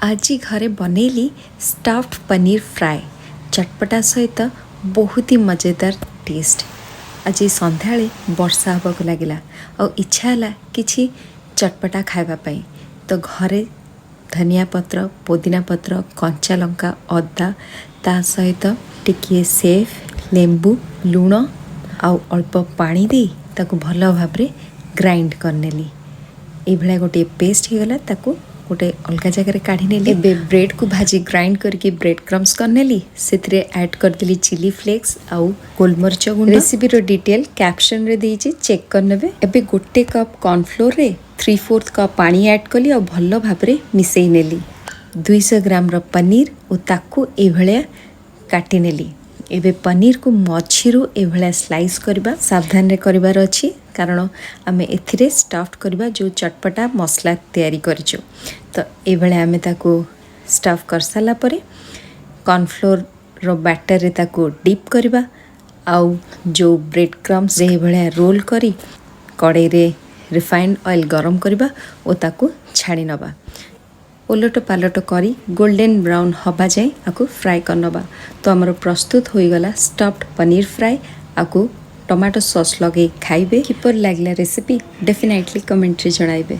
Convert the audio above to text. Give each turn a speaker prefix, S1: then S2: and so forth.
S1: आज घरे बनैली स्टफ्ड पनीर फ्राए चटपटा सहित बहुत ही मजेदार टेस्ट। आज संध्या वर्षा हवाक लगिला और इच्छा है किछि चटपटा खावाई तो घरे धनिया पत्र पुदीना पत्र कंचा लंका अदा ता सहित टिकिए सेफ लेंबू लुण आउ अल्प पानी दे ताकू भल भाव ग्राइंड करनेली ये गोटे पेस्ट होगला ताकू गोटे अलग जगह काढ़ी नेली। ब्रेड को भाजी ग्राइंड करके ब्रेडक्रम्स करनेली से ऐड करदेली चिली फ्लेक्स आउ गोलमरीच गुंड। रेसिपी रो डिटेल कैप्शन रे देइछि चेक करनेबे। एबे गोटे कप कॉर्नफ्लोर रे 3/4 कप पानी ऐड कली और भल भाबरे मिसई नेली। 200 ग्राम रो पनीर और ताकू ए भलिया काटी नेली। एबे पनीर को मझीरू ए भलिया स्लाइस करबा सावधान रे करिवार अछि कारण आमे एथिरे स्टफ्ड करबा जो चटपटा मसला तैयारी करिचो। तो ए भलिया आमे ताकू स्टफ कर साला परे कॉर्नफ्लोर रो बैटर रे ताकू डिप करबा आउ जो ब्रेड क्रम्स रे भलिया रोल करी कड़ाई रे रिफाइंड ऑयल गरम करबा ओ ताकू छाड़ी नबा। ओलट पालट करी गोल्डन ब्राउन हवा जाए आपको फ्राए करनबा। तो आमर प्रस्तुत हो गला स्टफ्ड पनीर फ्राए। आपको टमाटो सॉस लगे खाइबे। किपर लागला रेसिपी डेफिनेटली कमेंट रे जणाइबे।